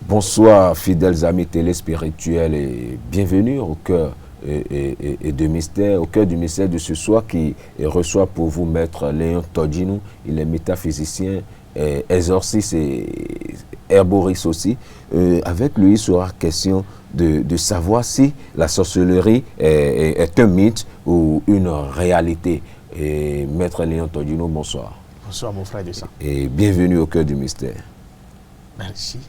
Bonsoir fidèles amis téléspirituels et bienvenue au cœur de mystère, au cœur du mystère de ce soir qui reçoit pour vous Maître Léon Todjinou. Il est métaphysicien, exorciste et herboriste aussi. Avec lui, il sera question de savoir si la sorcellerie est un mythe ou une réalité. Et Maître Léon Todjinou, bonsoir. Bonsoir mon frère de sang. Et bienvenue au cœur du mystère. Merci.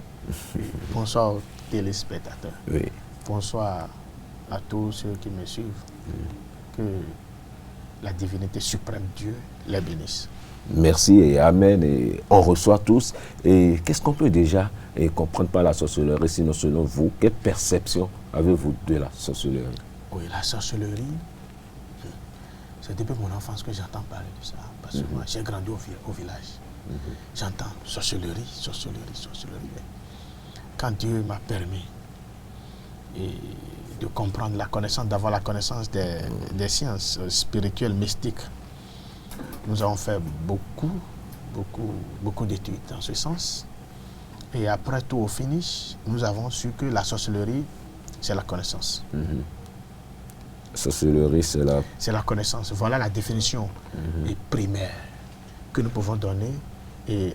Bonsoir aux téléspectateurs. Oui. Bonsoir à tous ceux qui me suivent. Que la divinité suprême Dieu les bénisse. Merci et amen. Et on reçoit tous. Et qu'est-ce qu'on peut déjà comprendre par la sorcellerie, sinon selon vous, quelle perception avez-vous de la sorcellerie? Oui, la sorcellerie, c'est depuis mon enfance que j'entends parler de ça. Parce que moi, j'ai grandi au village. J'entends sorcellerie. Quand Dieu m'a permis de comprendre la connaissance, d'avoir la connaissance des sciences spirituelles, mystiques, nous avons fait beaucoup d'études dans ce sens. Et après tout, au finish, nous avons su que la sorcellerie, c'est la connaissance. Sorcellerie, c'est la connaissance. Voilà la définition primaire que nous pouvons donner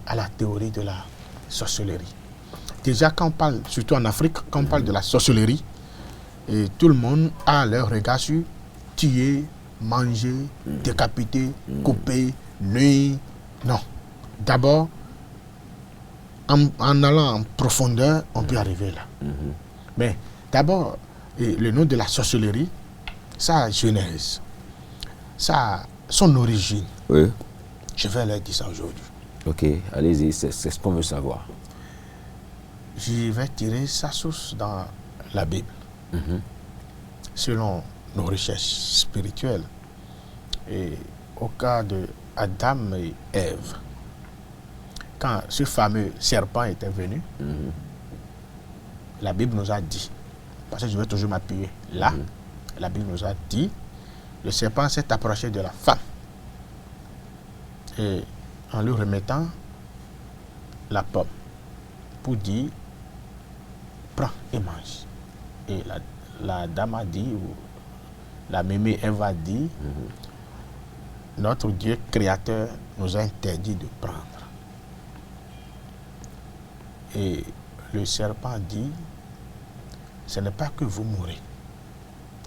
à la théorie de la sorcellerie. Déjà, quand on parle, surtout en Afrique, quand on parle de la sorcellerie, et tout le monde a leur regard sur tuer, manger, décapiter, couper, nuire. Non. D'abord, en allant en profondeur, on peut arriver là. Mais d'abord, le nom de la sorcellerie, sa genèse, son origine. Oui. Je vais leur dire ça aujourd'hui. Ok, allez-y, c'est ce qu'on veut savoir. Je vais tirer sa source dans la Bible. Selon nos recherches spirituelles, et au cas de Adam et Ève, quand ce fameux serpent était venu, la Bible nous a dit, parce que je vais toujours m'appuyer là, la Bible nous a dit, le serpent s'est approché de la femme et en lui remettant la pomme pour dire prends et mange. Et la dame a dit, ou la mémé Ève a dit, notre Dieu créateur nous a interdit de prendre. Et le serpent dit, ce n'est pas que vous mourrez,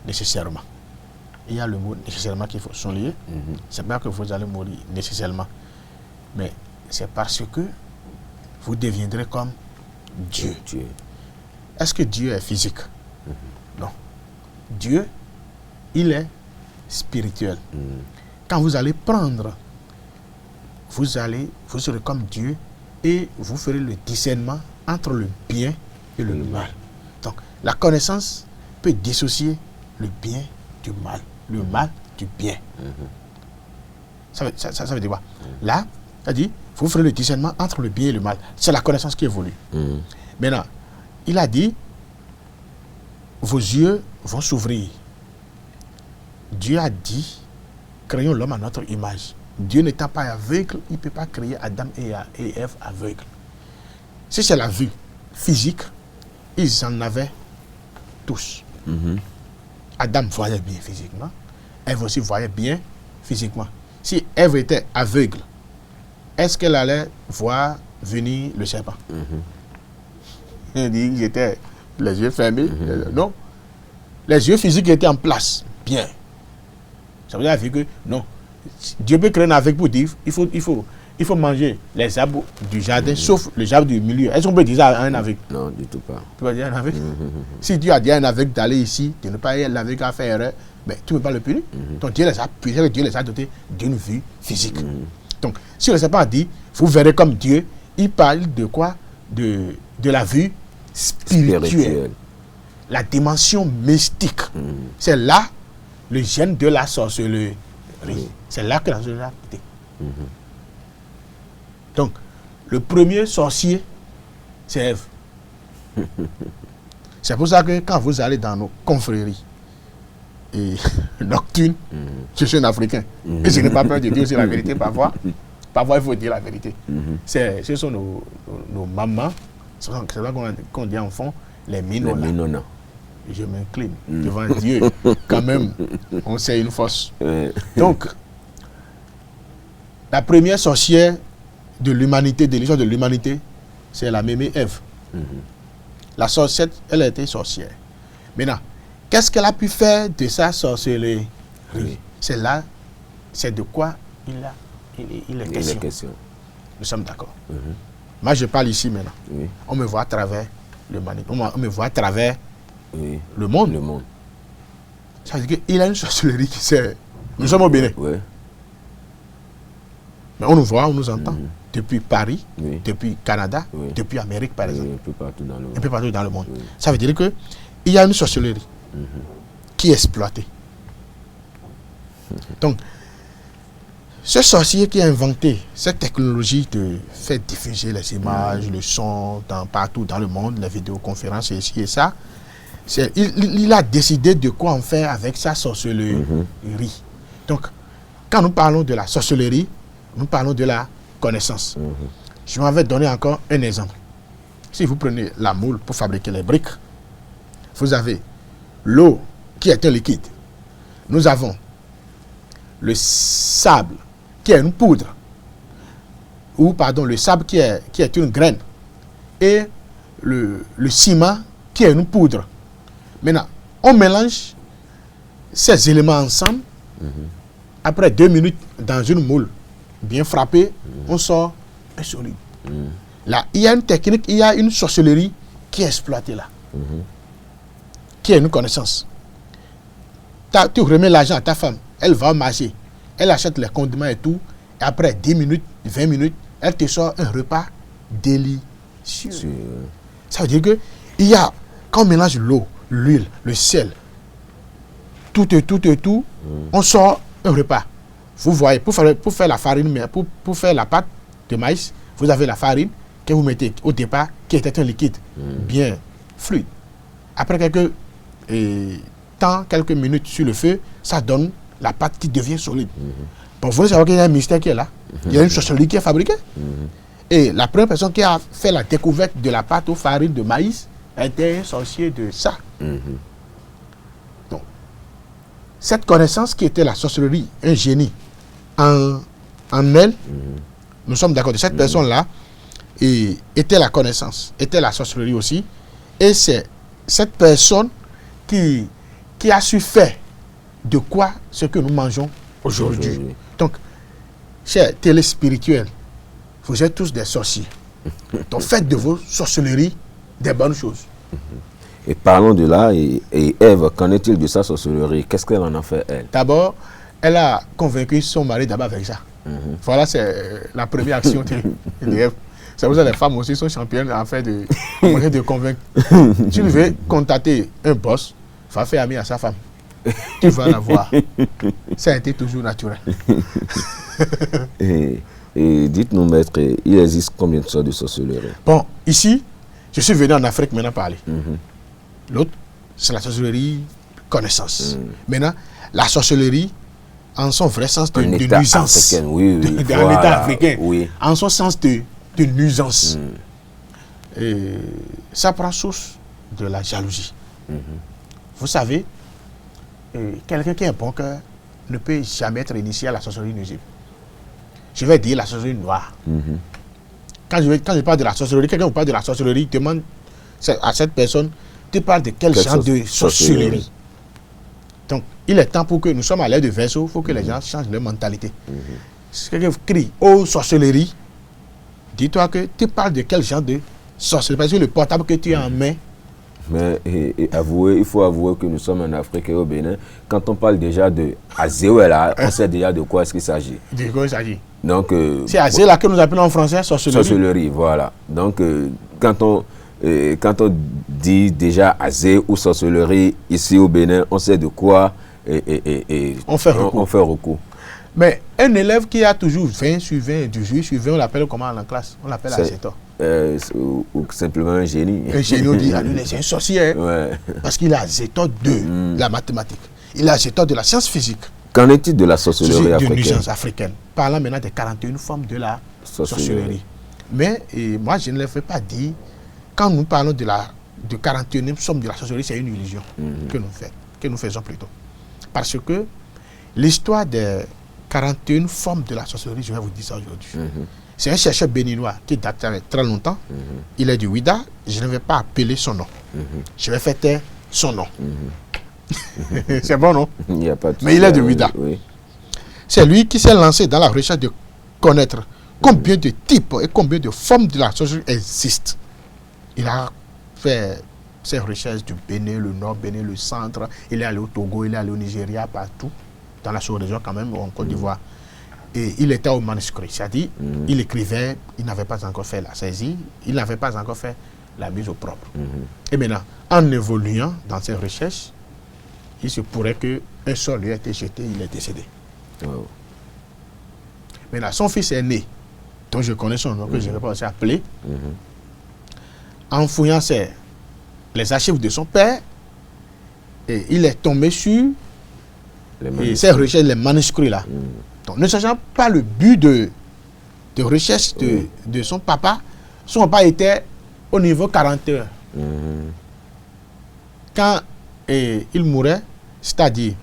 nécessairement. Il y a le mot nécessairement qu'il faut souligner. Ce n'est pas que vous allez mourir nécessairement, mais c'est parce que vous deviendrez comme Dieu. Est-ce que Dieu est physique? Non. Dieu, il est spirituel. Quand vous allez prendre, vous serez comme Dieu et vous ferez le discernement entre le bien et le mal. Donc, la connaissance peut dissocier le bien du mal, le mal du bien. Ça veut dire quoi? Là, ça dit, vous ferez le discernement entre le bien et le mal. C'est la connaissance qui évolue. Maintenant, il a dit, vos yeux vont s'ouvrir. Dieu a dit, créons l'homme à notre image. Dieu n'étant pas aveugle, il ne peut pas créer Adam et Ève aveugles. Si c'est la vue physique, ils en avaient tous. Adam voyait bien physiquement, Ève aussi voyait bien physiquement. Si Ève était aveugle, est-ce qu'elle allait voir venir le serpent? Il dit j'étais les yeux fermés. Non. Les yeux physiques étaient en place. Bien. Ça veut dire que non. Dieu peut créer un aveugle pour dire il faut manger les arbres du jardin, sauf le arbre du milieu. Est-ce qu'on peut dire ça à un aveugle? Non, du tout pas. Tu vas dire à un aveugle? Si Dieu a dit à un aveugle d'aller ici, de ne pas aller à l'aveugle à faire erreur, ben, tu ne peux pas le punir. Donc Dieu les a punis, Dieu les a dotés d'une vue physique. Donc, si le serpent a dit, vous verrez comme Dieu, il parle de quoi? De la vue spirituelle. La dimension mystique. C'est là le gène de la sorcellerie. C'est là que la sorcellerie a été. Donc, le premier sorcier, c'est Ève. C'est pour ça que quand vous allez dans nos confréries et nocturnes, je suis un Africain. Et je n'ai pas peur de dire aussi la vérité parfois. Parfois, il faut dire la vérité. Ce sont nos mamans, c'est là qu'on dit en fond, les minonas. Je m'incline devant Dieu. Quand même, on sait une force. Donc, la première sorcière de l'humanité, de l'histoire de l'humanité, c'est la mémé Ève. La sorcière, elle a été sorcière. Maintenant, qu'est-ce qu'elle a pu faire de sa sorcellerie? C'est là, c'est de quoi il est question. Nous sommes d'accord. Moi, je parle ici maintenant. On me voit à travers l'humanité. On me voit à travers le monde. Ça veut dire qu'il a une sorcellerie qui sert. Nous sommes au Bénin. Mais on nous voit, on nous entend. Depuis Paris, depuis Canada, depuis Amérique, par exemple. Un peu partout dans le monde. Ça veut dire qu'il y a une sorcellerie qui est exploitée. Donc, ce sorcier qui a inventé cette technologie de faire diffuser les images, le son partout dans le monde, les vidéoconférences et ci et ça, il a décidé de quoi en faire avec sa sorcellerie. Donc, quand nous parlons de la sorcellerie, nous parlons de la connaissance. Je m'avais donné encore un exemple. Si vous prenez la moule pour fabriquer les briques, vous avez l'eau qui est un liquide. Nous avons le sable qui est une poudre, ou pardon, le sable qui est une graine, et le ciment qui est une poudre. Maintenant, on mélange ces éléments ensemble. Après 2 minutes dans une moule bien frappée, on sort un solide. Là, il y a une technique, il y a une sorcellerie qui est exploitée là, qui est une connaissance. Tu remets l'argent à ta femme, elle va au marché, elle achète les condiments et tout, et après 10 minutes, 20 minutes, elle te sort un repas délicieux. Ça veut dire que quand on mélange l'eau, l'huile, le sel, tout, on sort un repas. Vous voyez, pour faire la farine, mais pour faire la pâte de maïs, vous avez la farine que vous mettez au départ, qui était un liquide bien fluide. Après quelques minutes sur le feu, ça donne la pâte qui devient solide. Bon, vous savez qu'il y a un mystère qui est là. Il y a une sorcellerie qui est fabriquée. Et la première personne qui a fait la découverte de la pâte aux farines de maïs était un sorcier de ça. Donc, cette connaissance qui était la sorcellerie, un génie en elle, nous sommes d'accord de cette personne-là, était la connaissance, était la sorcellerie aussi. Et c'est cette personne qui a su faire de quoi ce que nous mangeons aujourd'hui. Donc, chers téléspirituels, vous êtes tous des sorciers. Donc, faites de vos sorcelleries des bonnes choses. Et parlons de là, et Ève, qu'en est-il de sa sorcellerie? Qu'est-ce qu'elle en a fait, elle? D'abord, elle a convaincu son mari d'abord avec ça. Voilà, c'est la première action de Ève. C'est pour ça que les femmes aussi sont championnes en fait de convaincre. Si tu veux contacter un boss, va faire ami à sa femme. Tu vas la voir. Ça a été toujours naturel. Et dites-nous, maître, il existe combien de sortes de sorcellerie? Bon, ici, je suis venu en Afrique maintenant parler. L'autre, c'est la sorcellerie connaissance. Maintenant, la sorcellerie, en son vrai sens de nuisance. Africain, oui, En état africain. Oui. En son sens de nuisance. Et ça prend source de la jalousie. Vous savez, quelqu'un qui a un bon cœur ne peut jamais être initié à la sorcellerie nuisible. Je vais dire la sorcellerie noire. Quand je parle de la sorcellerie, quelqu'un vous parle de la sorcellerie, demande à cette personne, tu parles de quel genre de sorcellerie? Donc, il est temps pour que nous sommes à l'ère de Verseau, il faut que les gens changent leur mentalité. Si quelqu'un crie « Oh, sorcellerie », dis-toi que tu parles de quel genre de sorcellerie? Parce que le portable que tu as en main. Mais il faut avouer que nous sommes en Afrique et au Bénin. Quand on parle déjà de Azéouela, on sait déjà de quoi est-ce qu'il s'agit. De quoi il s'agit? Donc, c'est Azéla que nous appelons en français sorcellerie. Sorcellerie, voilà. Donc, quand on dit déjà Azé ou sorcellerie ici au Bénin, on sait de quoi on fait recours. Mais un élève qui a toujours 20 sur 20, 18 sur 20, on l'appelle comment en classe? On l'appelle acétor. Ou simplement un génie. Un génie, on dit, ah, lui, c'est un sorcier. Ouais. Parce qu'il a acétor de la mathématique. Il a acétor de la science physique. Qu'en est-il de la sorcellerie De africaine? nuisance africaine. Parlant maintenant des 41 formes de la sorcellerie. Mais moi, je ne le fais pas dire, quand nous parlons de 41e somme de la sorcellerie, c'est une illusion que nous faisons plutôt. Parce que l'histoire des 41 formes de la sorcellerie, je vais vous dire ça aujourd'hui. C'est un chercheur béninois qui date avec très longtemps. Il est du Ouida. Je ne vais pas appeler son nom. Je vais faire taire son nom. C'est bon, non? Il n'y a pas de Mais il est de Ouida. Oui. C'est lui qui s'est lancé dans la recherche de connaître combien de types et combien de formes de la sorcellerie existent. Il a fait ses recherches du Bénin, le Nord, Bénin, le Centre. Il est allé au Togo, il est allé au Nigeria, partout. Dans la sous-région quand même, en Côte d'Ivoire. Et il était au manuscrit. C'est-à-dire, il écrivait, il n'avait pas encore fait la saisie, il n'avait pas encore fait la mise au propre. Et maintenant, en évoluant dans ses recherches, il se pourrait qu'un sort lui ait été jeté, il est décédé. Wow. Maintenant, son fils est né, dont je connais son nom, que je ne vais pas aussi appeler. En fouillant les archives de son père, et il est tombé sur ses recherches, les manuscrits là. Donc, ne sachant pas le but de recherche de son papa était au niveau 40 heures. Quand il mourait, c'est-à-dire,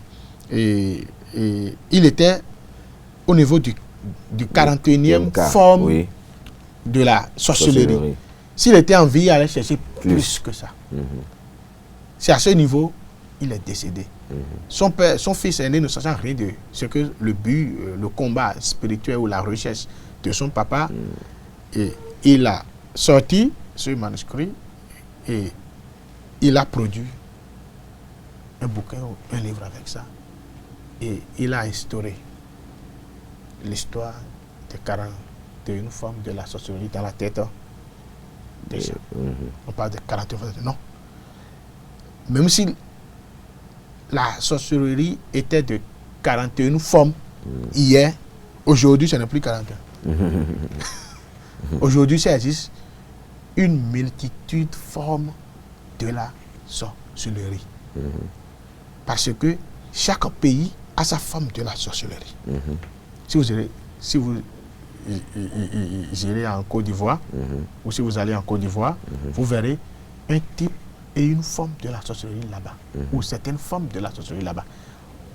il était au niveau du 41e forme de la sorcellerie. S'il était en vie, il allait chercher plus que ça. C'est à ce niveau, il est décédé. Son fils aîné, ne sachant rien de ce que le but, le combat spirituel ou la recherche de son papa, et il a sorti ce manuscrit et il a produit un bouquin, un livre avec ça. Et il a instauré l'histoire des 41 formes de la sorcellerie dans la tête des gens. On parle de 41 formes, non. Même si la sorcellerie était de 41 formes hier, aujourd'hui, ce n'est plus 41. Aujourd'hui, ça existe une multitude de formes de la sorcellerie. Parce que chaque pays a sa forme de la sorcellerie. Si vous irez en Côte d'Ivoire, ou si vous allez en Côte d'Ivoire, vous verrez un type et une forme de la sorcellerie là-bas, ou certaines formes de la sorcellerie là-bas.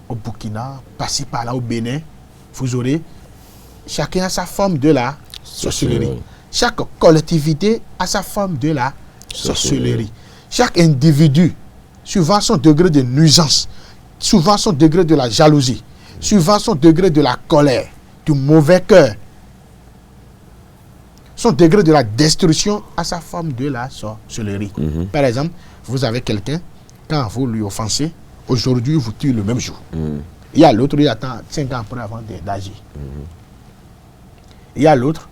Au Burkina, passez par là au Bénin, vous aurez chacun a sa forme de la sorcellerie. Chaque collectivité a sa forme de la sorcellerie. Chaque individu, suivant son degré de nuisance, suivant son degré de la jalousie, suivant son degré de la colère, du mauvais cœur, son degré de la destruction a sa forme de la sorcellerie. Par exemple, vous avez quelqu'un, quand vous lui offensez, aujourd'hui, vous tuez le même jour. Il y a l'autre, il attend 5 ans après avant d'agir. Il y a l'autre,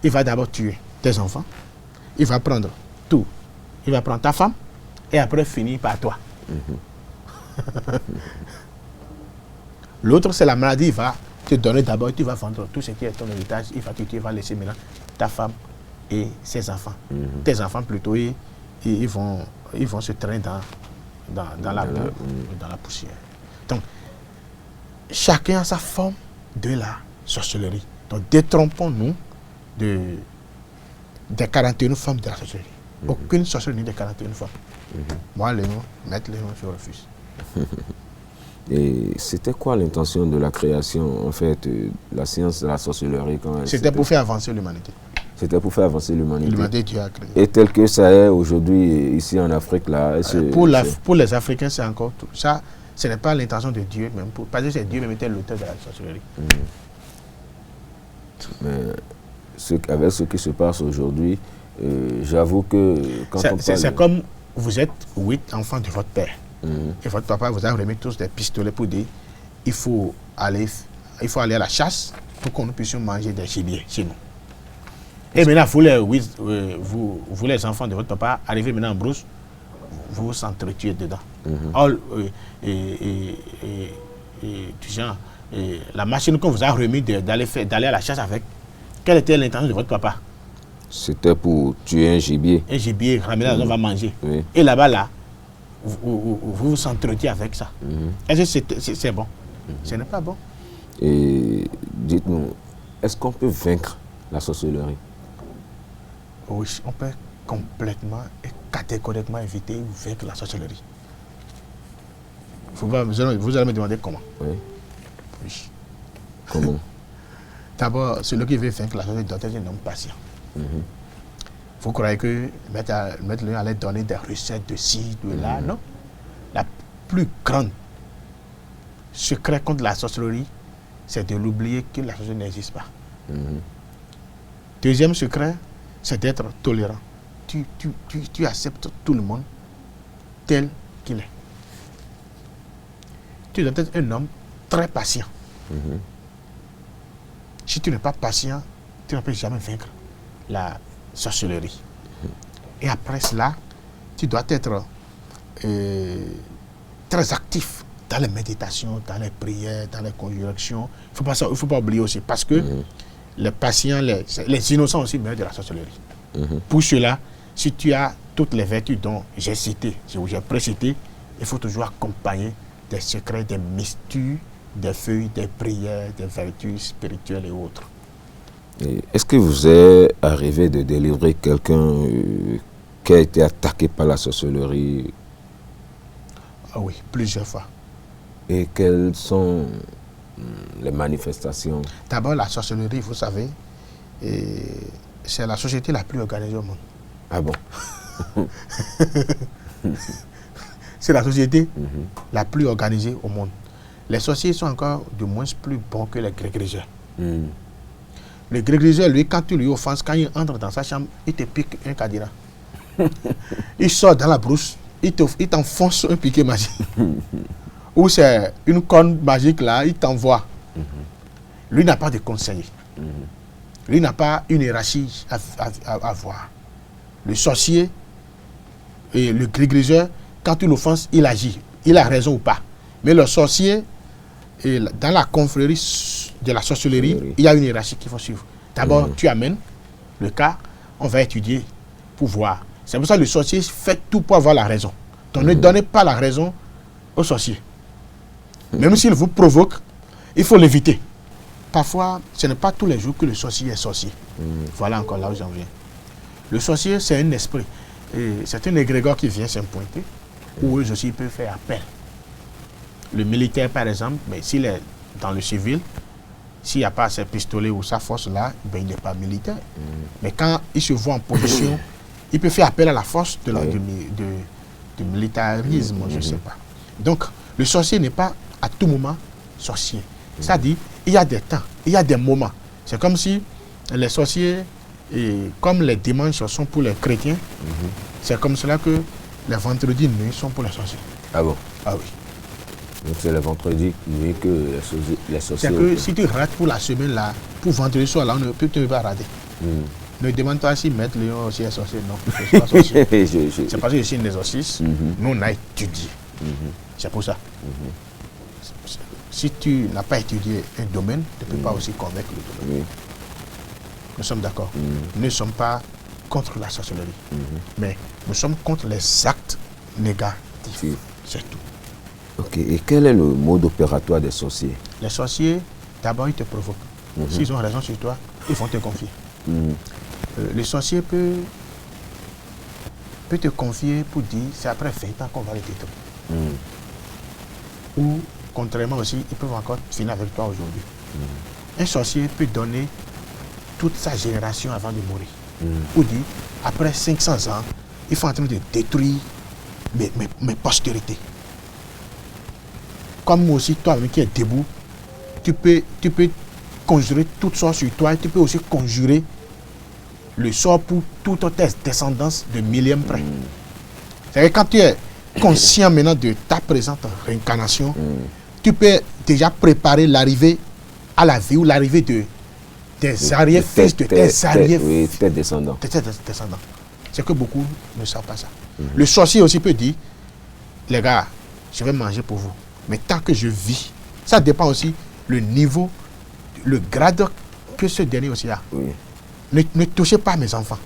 il va d'abord tuer tes enfants, il va prendre tout. Il va prendre ta femme et après finir par toi. L'autre, c'est la maladie, il va te donner d'abord, tu vas vendre tout ce qui est ton héritage, il va te tuer, il va laisser maintenant ta femme et ses enfants. Tes enfants plutôt, ils vont se traîner dans la boue, dans la poussière. Donc, chacun a sa forme de la sorcellerie. Donc, détrompons-nous des 41 formes de la sorcellerie. Aucune sorcellerie des 41 formes. Moi, les noms, mettre les noms, je refuse. Et c'était quoi l'intention de la création, en fait, la science de la sorcellerie? C'était pour faire avancer l'humanité. C'était pour faire avancer l'humanité. L'humanité, Dieu a créé. Et tel que ça est aujourd'hui, ici en Afrique, là... Pour les Africains, c'est encore tout. Ça, ce n'est pas l'intention de Dieu, même parce que c'est Dieu même était l'auteur de la sorcellerie. Mais avec ce qui se passe aujourd'hui, j'avoue que... C'est comme vous êtes 8 enfants de votre père. Et votre papa vous a remis tous des pistolets pour dire il faut aller à la chasse pour que nous puissions manger des gibiers chez nous. Et maintenant, vous les enfants de votre papa, arrivez maintenant en brousse, vous vous entretuez dedans. Du genre, Et la machine qu'on vous a remis d'aller à la chasse avec, quelle était l'intention de votre papa? C'était pour tuer un gibier. Un gibier, ramener à la maison, on va manger. Oui. Et là-bas, là, vous entreteniez avec ça. Est-ce que c'est bon? Ce n'est pas bon. Et dites-nous, est-ce qu'on peut vaincre la sorcellerie? Oui, on peut complètement et catégoriquement éviter ou vaincre la sorcellerie. Vous allez me demander comment. Oui. Oui. Comment? D'abord, celui qui veut vaincre la sorcellerie doit être un homme patient. Vous croyez que mettre allait donner des recettes de ci, de là? Non. La plus grande secret contre la sorcellerie, c'est de l'oublier que la sorcellerie n'existe pas. Deuxième secret, c'est d'être tolérant. Tu acceptes tout le monde tel qu'il est. Tu dois être un homme très patient. Si tu n'es pas patient, tu ne peux jamais vaincre la sorcellerie. Et après cela, tu dois être très actif dans les méditations, dans les prières, dans les conjurations. Il ne faut pas oublier aussi, parce que les patients, les innocents aussi meurent de la sorcellerie. Pour cela, si tu as toutes les vertus dont j'ai cité, j'ai précité, il faut toujours accompagner des secrets, des mystères, des feuilles, des prières, des vertus spirituelles et autres. Est-ce que vous est arrivé de délivrer quelqu'un qui a été attaqué par la sorcellerie? Ah oui, plusieurs fois. Et quelles sont les manifestations? D'abord, la sorcellerie, vous savez, c'est la société la plus organisée au monde. Ah bon? C'est la société la plus organisée au monde. Les sorciers sont encore de moins plus bons que les grégriseurs. Le grégriseur, lui, quand tu lui offenses, quand il entre dans sa chambre, il te pique un cadenas. Il sort dans la brousse, il t'enfonce un piquet magique. Ou c'est une corne magique là, il t'envoie. Lui n'a pas de conseiller. Lui n'a pas une hiérarchie à voir. Le sorcier et le grégriseur, quand tu l'offenses, il agit. Il a raison ou pas. Mais le sorcier, dans la confrérie de la sorcellerie, il y a une hiérarchie qu'il faut suivre. D'abord, tu amènes le cas, on va étudier pour voir. C'est pour ça que le sorcier fait tout pour avoir la raison. Donc ne donnez pas la raison au sorcier. Même s'il vous provoque, il faut l'éviter. Parfois, ce n'est pas tous les jours que le sorcier est sorcier. Voilà encore là où j'en viens. Le sorcier, c'est un esprit. C'est un égrégore qui vient s'impointer, où eux aussi peuvent faire appel. Le militaire, par exemple, mais s'il est dans le civil, s'il n'y a pas ses pistolets ou sa force là, ben, il n'est pas militaire. Mais quand il se voit en position, il peut faire appel à la force du militarisme, je ne sais pas. Donc, le sorcier n'est pas à tout moment sorcier. C'est-à-dire, il y a des temps, il y a des moments. C'est comme si les sorciers, comme les dimanches sont pour les chrétiens, c'est comme cela que les vendredis nuits sont pour les sorciers. Ah bon? Ah oui. Donc c'est le vendredi nuit que les sorciers... C'est que si tu rates pour la semaine là, pour vendredi soir là, on ne peut pas rater. Ne demande pas si Maître Léon aussi est sorcier. Non, je ne suis pas sorcier. C'est parce que je suis un exorciste. Nous, on a étudié. C'est pour ça. Si tu n'as pas étudié un domaine, tu ne peux pas aussi convaincre le domaine. Nous sommes d'accord. Nous ne sommes pas contre la sorcellerie. Mais nous sommes contre les actes négatifs. C'est tout. Ok. Et quel est le mode opératoire des sorciers? Les sorciers, d'abord, ils te provoquent. S'ils ont raison sur toi, ils vont te confier. Le sorcier peut te confier pour dire c'est après 20 ans qu'on va le détruire. Ou, contrairement aussi, ils peuvent encore finir avec toi aujourd'hui. Un sorcier peut donner toute sa génération avant de mourir. Ou dire, après 500 ans, ils sont en train de détruire mes postérités. Comme moi aussi, toi qui es debout, tu peux conjurer toutes sortes sur toi et tu peux aussi conjurer le sort pour toutes tes descendances de millième près. C'est-à-dire quand tu es conscient maintenant de ta présente réincarnation, tu peux déjà préparer l'arrivée à la vie ou l'arrivée de tes arrière-fils, de tes arrière-fils. tes descendants. C'est que beaucoup ne savent pas ça. Le sorcier aussi peut dire, les gars, je vais manger pour vous. Mais tant que je vis, ça dépend aussi le niveau, le grade que ce dernier aussi a. Oui. Ne touchez pas mes enfants.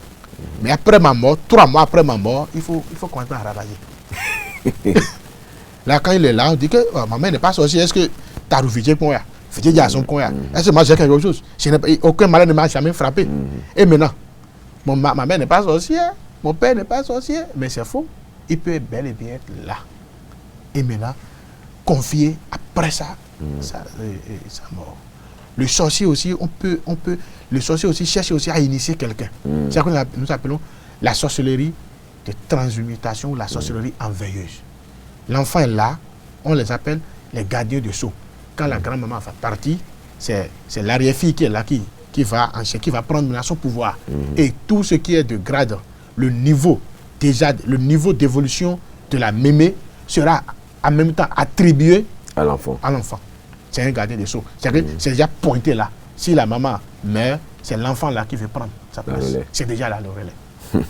Mais après ma mort, 3 mois après ma mort, il faut commencer à ravager. Là, quand il est là, on dit que ma mère n'est pas sorcière. Est-ce que tu as refusé pour moi? Est-ce que moi j'ai quelque chose? Aucun malheur ne m'a jamais frappé. Et maintenant, ma mère n'est pas sorcière, mon père n'est pas sorcier, mais c'est faux. Il peut bel et bien être là. Et maintenant, confier après ça, sa mort. Le sorcier aussi, le sorcier aussi cherche aussi à initier quelqu'un. C'est ce que nous appelons la sorcellerie de transmutation ou la sorcellerie enveilleuse. L'enfant est là, on les appelle les gardiens de sceaux. Quand la grand-maman fait partie, c'est l'arrière-fille qui est là, qui va prendre son pouvoir. Et tout ce qui est de grade, le niveau d'évolution de la mémé sera en même temps attribué à l'enfant. C'est un gardien des sceaux. C'est déjà pointé là. Si la maman meurt, c'est l'enfant là qui veut prendre sa place. C'est déjà là le relais.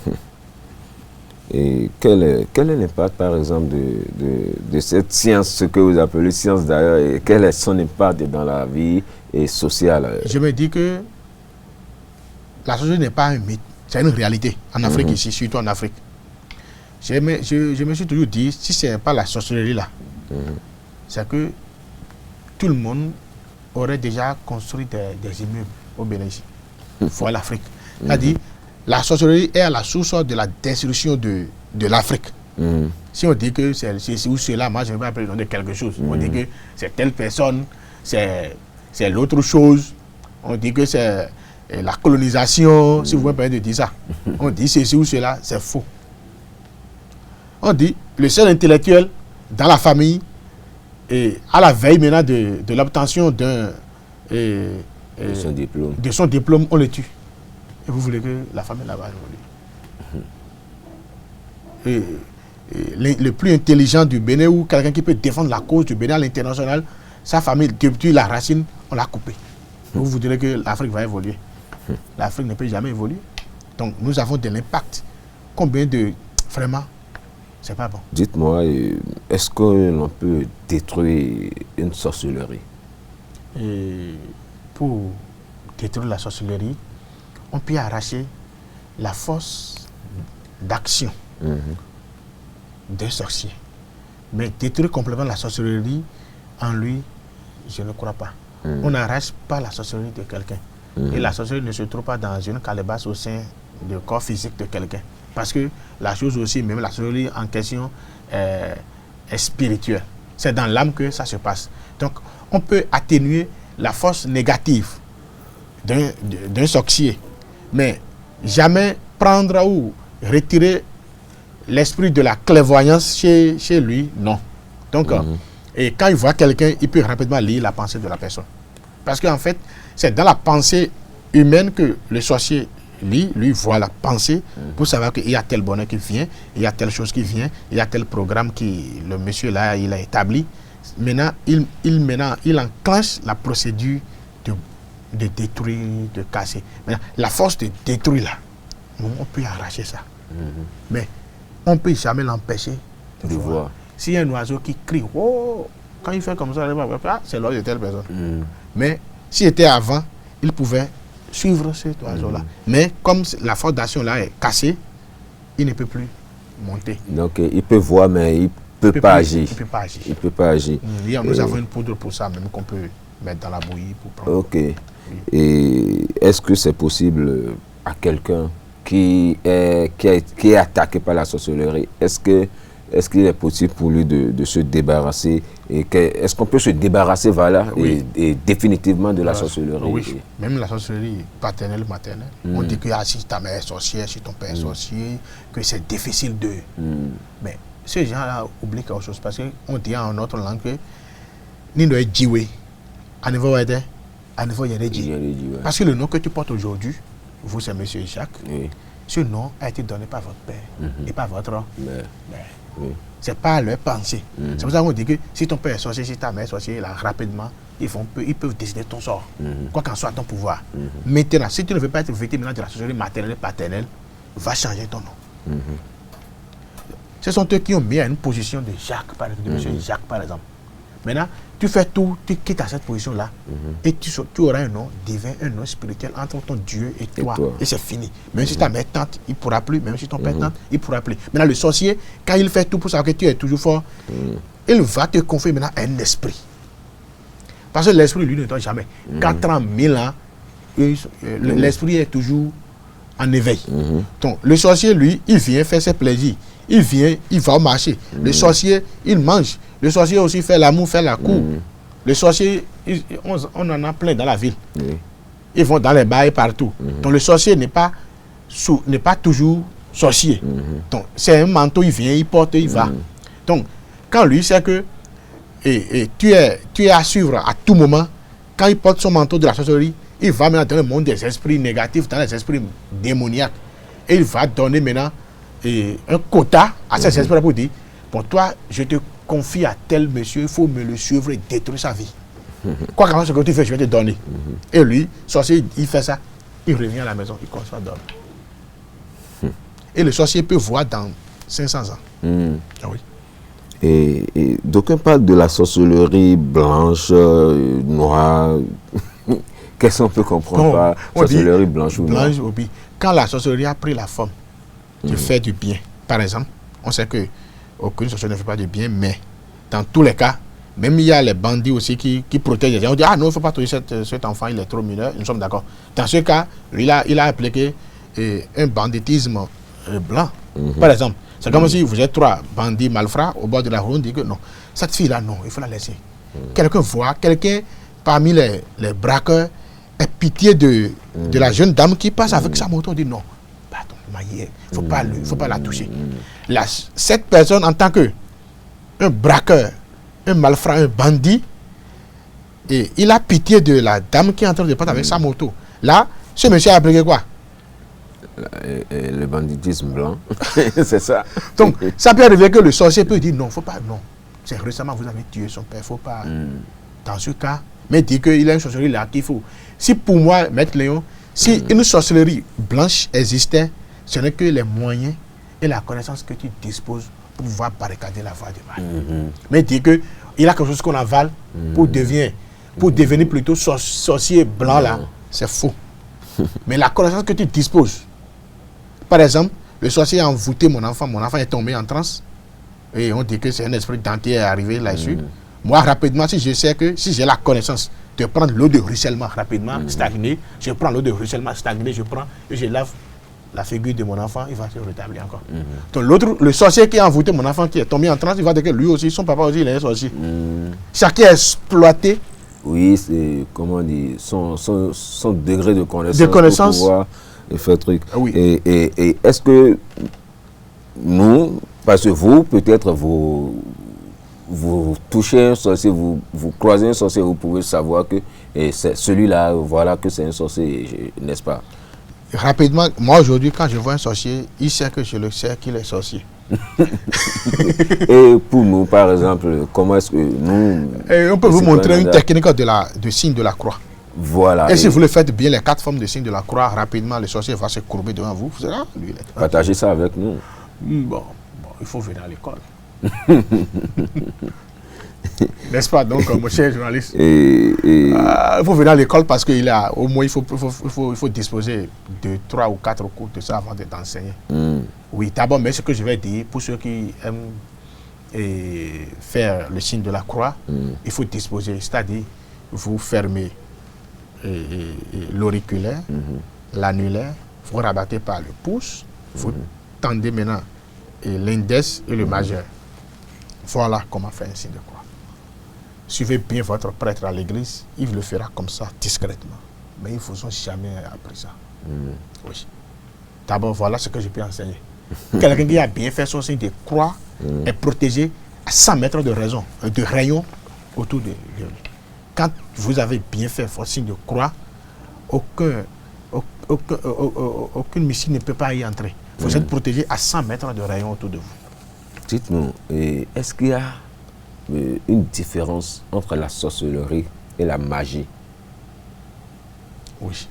Et quel est l'impact, par exemple, de cette science, ce que vous appelez science d'ailleurs, et quel est son impact dans la vie sociale? Je me dis que la société n'est pas un mythe, c'est une réalité. En Afrique ici, surtout en Afrique. Je me suis toujours dit, si ce n'est pas la sorcellerie là, c'est que tout le monde aurait déjà construit des immeubles au Bénin ici. Voilà l'Afrique. C'est-à-dire, la sorcellerie est à la source de la destruction de l'Afrique. Si on dit que c'est ou cela, moi je ne vais pas présenter quelque chose. On dit que c'est telle personne, c'est l'autre chose. On dit que c'est la colonisation, si vous me permettez de dire ça. On dit ceci ou cela, c'est faux. On dit le seul intellectuel dans la famille, et à la veille maintenant de l'obtention de son diplôme, on le tue. Et vous voulez que la famille là-bas évolue. Le plus intelligent du Bénin ou quelqu'un qui peut défendre la cause du Bénin à l'international, sa famille, depuis la racine, on l'a coupé. Vous voudrez que l'Afrique va évoluer. L'Afrique ne peut jamais évoluer. Donc nous avons de l'impact. Combien de... Vraiment, c'est pas bon. Dites-moi, est-ce qu'on peut détruire une sorcellerie? Et pour détruire la sorcellerie, on peut arracher la force d'action d'un sorcier. Mais détruire complètement la sorcellerie en lui, je ne crois pas. On n'arrache pas la sorcellerie de quelqu'un. Et la sorcellerie ne se trouve pas dans une calebasse au sein du corps physique de quelqu'un. Parce que la chose aussi, même la sorcellerie en question, est spirituelle. C'est dans l'âme que ça se passe. Donc, on peut atténuer la force négative d'un sorcier, mais jamais prendre ou retirer l'esprit de la clairvoyance chez lui, non. Donc, et quand il voit quelqu'un, il peut rapidement lire la pensée de la personne. Parce qu'en fait, c'est dans la pensée humaine que le sorcier lui voit la pensée pour savoir qu'il y a tel bonheur qui vient, il y a telle chose qui vient, il y a tel programme qui, le monsieur là, il a établi. Maintenant, il enclenche la procédure de détruire, de casser. Maintenant, la force de détruire là, on peut arracher ça. Mais on ne peut jamais l'empêcher de voir. S'il y a un oiseau qui crie, oh, quand il fait comme ça, c'est l'oiseau de telle personne. Mais s'il était avant, il pouvait suivre cet oiseau-là. Mais comme la force d'action là est cassée, il ne peut plus monter. Donc il peut voir, mais il ne peut pas agir. Il ne peut pas agir. Nous avons une poudre pour ça, même qu'on peut mettre dans la bouillie pour prendre. Ok. Oui. Et est-ce que c'est possible à quelqu'un qui est attaqué par la sorcellerie, est-ce qu'il est possible pour lui de se débarrasser, est-ce qu'on peut se débarrasser et définitivement de la sorcellerie? Oui, même la sorcellerie paternelle, maternelle. On dit que si ta mère est sorcière, si ton père est sorcier, que c'est difficile de... Mais ces gens-là oublient quelque chose, parce qu'on dit en notre langue que ni doit jiwe, à niveau parce que le nom que tu portes aujourd'hui, vous c'est Monsieur Jacques, ce nom a été donné par votre père et par votre mère. C'est pas leur pensée. C'est pour ça qu'on dit que si ton père est sorcier, si ta mère est sorcière, là, rapidement, ils peuvent décider ton sort, quoi qu'en soit ton pouvoir. Maintenant, si tu ne veux pas être victime de la sorcellerie maternelle et paternelle, va changer ton nom. Ce sont eux qui ont mis à une position de Jacques, par exemple, de Monsieur Jacques, par exemple. Maintenant, tu fais tout, tu quittes à cette position-là, et tu auras un nom divin, un nom spirituel entre ton Dieu et toi. Et c'est fini. Même si ta mère tante, il ne pourra plus. Même si ton père tante, il ne pourra plus. Maintenant, le sorcier, quand il fait tout pour savoir que tu es toujours fort, il va te confier maintenant à un esprit. Parce que l'esprit, lui, ne dort jamais. 4 ans, 1000 ans, l'esprit est toujours en éveil. Donc, le sorcier, lui, il vient faire ses plaisirs. Il vient, il va au marché. Le sorcier, il mange. Le sorcier aussi fait l'amour, fait la cour. Le sorcier, on en a plein dans la ville. Ils vont dans les bars et partout. Donc le sorcier n'est pas toujours sorcier. Donc c'est un manteau, il vient, il porte, il va. Donc quand lui sait que tu es à suivre à tout moment, quand il porte son manteau de la sorcellerie, il va maintenant dans le monde des esprits négatifs, dans les esprits démoniaques. Et il va donner maintenant un quota à ces esprits pour dire, pour toi, je te confie à tel monsieur, il faut me le suivre et détruire sa vie. Quoi qu'avant ce que tu fais, je vais te donner. Et lui, sorcier, il fait ça, il revient à la maison, il commence à dormir. Et le sorcier peut voir dans 500 ans. Ah oui. Et d'aucuns parlent de la sorcellerie blanche, noire. Qu'est-ce qu'on peut comprendre par sorcellerie blanche ou noire? Quand la sorcellerie a pris la forme de faire du bien, par exemple, on sait que aucune sorcellerie ne fait pas du bien, mais dans tous les cas, même il y a les bandits aussi qui protègent les gens. On dit, ah non, il ne faut pas toucher cet enfant, il est trop mineur. Nous sommes d'accord. Dans ce cas, lui, il a appliqué un banditisme blanc. Par exemple, c'est comme si vous êtes 3 bandits malfrats au bord de la route, on dit que non, cette fille-là, non, il faut la laisser. Quelqu'un voit, quelqu'un parmi les braqueurs ait pitié de la jeune dame qui passe avec sa moto, on dit non, pardon, il ne faut pas la toucher. Cette personne, en tant qu'un braqueur, un malfrat, un bandit, et il a pitié de la dame qui est en train de passer avec sa moto. Là, ce monsieur a appliqué quoi? Le banditisme blanc, c'est ça. Donc, ça peut arriver que le sorcier peut dire non, faut pas, non. C'est récemment vous avez tué son père, faut pas. Dans ce cas, mais dit qu'il a une sorcellerie là qu'il faut. Si pour moi, Maître Léon, si une sorcellerie blanche existait, ce n'est que les moyens et la connaissance que tu disposes pour pouvoir barricader la voie du mal. Mais dit que il a quelque chose qu'on avale pour devenir plutôt sorcier blanc là, c'est faux. Mais la connaissance que tu disposes, par exemple, le sorcier a envoûté mon enfant est tombé en transe, et on dit que c'est un esprit dentier arrivé là-dessus. Moi, rapidement, si je sais que si j'ai la connaissance de prendre l'eau de ruissellement rapidement, stagnée, je prends l'eau de ruissellement stagnée, je prends et je lave la figure de mon enfant, il va se rétablir encore. Donc le sorcier qui a envoûté mon enfant qui est tombé en transe, il va dire que lui aussi, son papa aussi, il est un sorcier. Chacun est exploité. Oui, c'est, comment dire, son degré de connaissance. Pour pouvoir faire truc. Oui. Et est-ce que nous, parce que vous, peut-être, vous touchez un sorcier, vous croisez un sorcier, vous pouvez savoir que c'est celui-là, voilà que c'est un sorcier, n'est-ce pas? Rapidement, moi aujourd'hui, quand je vois un sorcier, il sait que je le sais qu'il est sorcier. Et pour nous, par exemple, comment est-ce que nous... on peut vous montrer une technique de signe de la croix. Voilà. Et si vous le faites bien, les 4 formes de signe de la croix, rapidement, le sorcier va se courber devant vous. Vous allez, lui, partagez ça avec nous. Bon, il faut venir à l'école. N'est-ce pas, donc, mon cher journaliste? Il faut venir à l'école parce qu'il a au moins il faut disposer de 3 ou 4 cours de ça avant d'enseigner. Oui, d'abord, mais ce que je vais dire, pour ceux qui aiment faire le signe de la croix, il faut disposer, c'est-à-dire vous fermez l'auriculaire, l'annulaire, vous rabattez par le pouce, vous tendez maintenant l'index et le majeur. Voilà comment faire un signe de croix. Suivez bien votre prêtre à l'église, il le fera comme ça, discrètement. Mais il ne faut jamais appris ça. Oui. D'abord, voilà ce que je peux enseigner. Quelqu'un qui a bien fait son signe de croix est protégé à 100 mètres de rayon autour de lui. Quand vous avez bien fait votre signe de croix, aucune missile ne peut pas y entrer. Vous êtes protégé à 100 mètres de rayon autour de vous. Dites-nous, est-ce qu'il y a une différence entre la sorcellerie et la magie? Oui.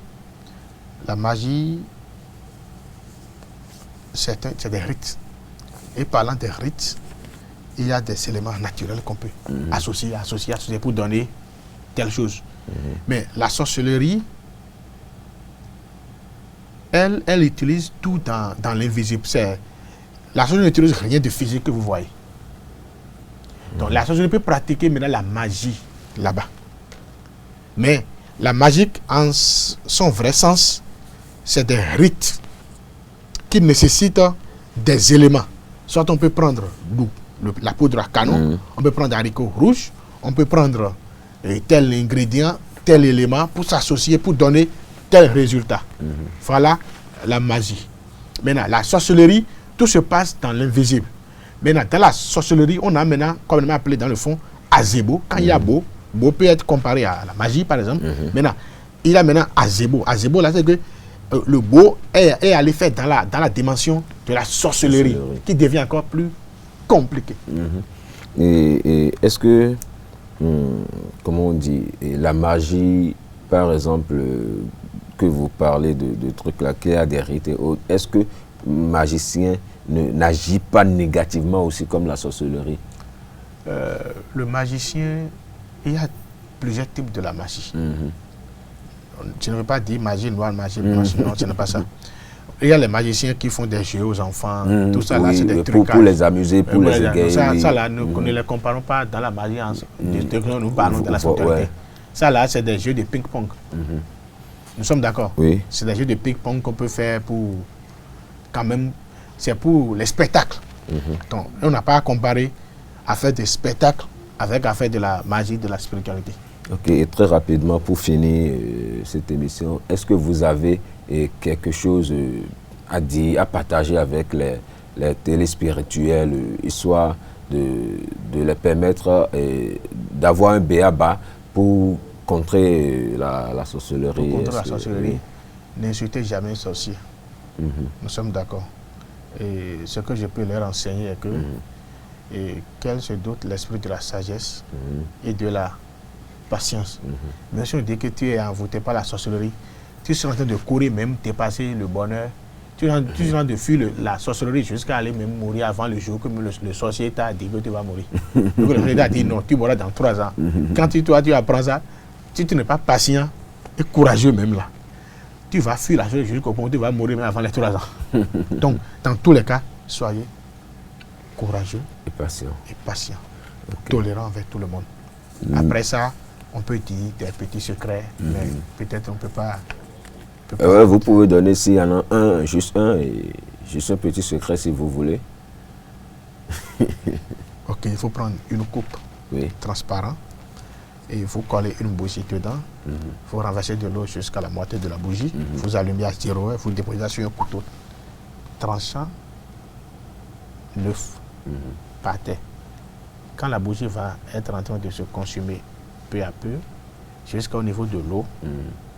La magie, c'est des rites. Et parlant des rites, il y a des éléments naturels qu'on peut associer pour donner telle chose. Mais la sorcellerie, elle utilise tout dans l'invisible. La sorcellerie n'utilise rien de physique que vous voyez. Donc la sorcellerie peut pratiquer maintenant la magie là-bas. Mais la magie, en son vrai sens, c'est des rites qui nécessitent des éléments. Soit on peut prendre la poudre à canon, on peut prendre haricot rouge, on peut prendre tel ingrédient, tel élément pour s'associer, pour donner tel résultat. Voilà la magie. Maintenant, la sorcellerie, tout se passe dans l'invisible. Maintenant, dans la sorcellerie, on a maintenant, comme on a appelé dans le fond, Azebo. Quand il y a beau peut être comparé à la magie, par exemple. Maintenant, il y a maintenant Azebo. Azebo, là, c'est que le beau est allé faire dans la dimension de la sorcellerie, qui devient encore plus compliqué. Et est-ce que, comment on dit, la magie, par exemple, que vous parlez de trucs là, qui a des rites et autres, est-ce que magicien n'agit pas négativement aussi comme la sorcellerie? Le magicien, il y a plusieurs types de la magie. Je ne veux pas dire magie noire, magie blanche, non, ce n'est pas ça. Il y a les magiciens qui font des jeux aux enfants, tout ça là, c'est des trucs. Pour les amuser, pour les égayer. Ça là, nous ne les comparons pas dans la magie, nous parlons de la spiritualité. Ça là, c'est des jeux de ping-pong. Nous sommes d'accord? Oui. C'est des jeux de ping-pong qu'on peut faire pour, quand même, c'est pour les spectacles. Donc, on n'a pas à comparer à faire des spectacles avec à faire de la magie, de la spiritualité. Ok, et très rapidement, pour finir cette émission, est-ce que vous avez quelque chose à dire, à partager avec les téléspirituels, histoire de les permettre d'avoir un b.a.-ba pour contrer la sorcellerie? Pour contrer la sorcellerie, n'insultez jamais un sorcier. Nous sommes d'accord. Et ce que je peux leur enseigner est que qu'elles se dotent l'esprit de la sagesse et de la patience. Bien sûr, dès que tu es envoûté par la sorcellerie, tu es en train de courir, même dépasser le bonheur. Tu es en train de fuir la sorcellerie jusqu'à aller même mourir avant le jour que le sorcier t'a dit que tu vas mourir. Donc le sorcier t'a dit non, tu mourras dans 3 ans. Quand tu apprends ça, si tu n'es pas patient et courageux même là, tu vas fuir la sorcellerie jusqu'au point où tu vas mourir même avant les 3 ans. Donc, dans tous les cas, soyez courageux et patient. Tolérant avec tout le monde. Après ça, on peut dire des petits secrets, mais peut-être on ne peut pas... vous pouvez donner, s'il y en a juste un petit secret si vous voulez. Ok, il faut prendre une coupe transparente et il faut coller une bougie dedans. Il faut renverser de l'eau jusqu'à la moitié de la bougie. Vous allumez à tiroir, vous déposez sur un couteau tranchant, neuf, par terre. Quand la bougie va être en train de se consumer peu à peu, jusqu'au niveau de l'eau,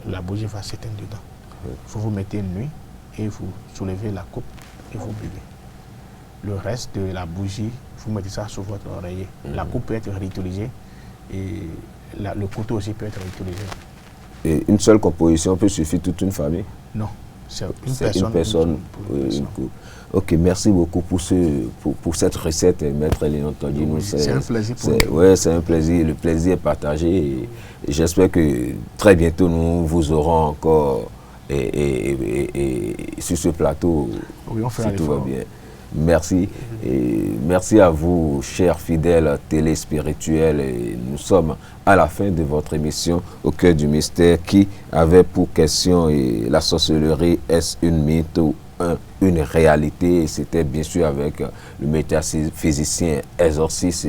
la bougie va s'éteindre dedans. Vous vous mettez une nuit et vous soulevez la coupe et vous buvez. Le reste de la bougie, vous mettez ça sur votre oreiller. La coupe peut être réutilisée et le couteau aussi peut être réutilisé. Et une seule composition peut suffire toute une famille? Non, c'est une personne. Ok, merci beaucoup pour cette recette, Maître Léon Todjinou. C'est un plaisir pour nous. Oui, c'est un plaisir. Le plaisir est partagé. Et j'espère que très bientôt, nous vous aurons encore sur ce plateau. Oui, on fait si tout va bien. Merci. Et merci à vous, chers fidèles téléspirituels. Et nous sommes à la fin de votre émission Au cœur du mystère qui avait pour question la sorcellerie, est-ce une mythe ou une réalité? Et c'était bien sûr avec le métaphysicien, exorciste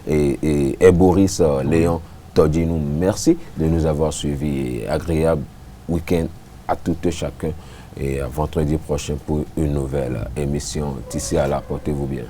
et Boris Léon Todjinou. Merci de nous avoir suivis. Agréable week-end à tout et chacun. Et à vendredi prochain pour une nouvelle émission. D'ici à là, portez-vous bien.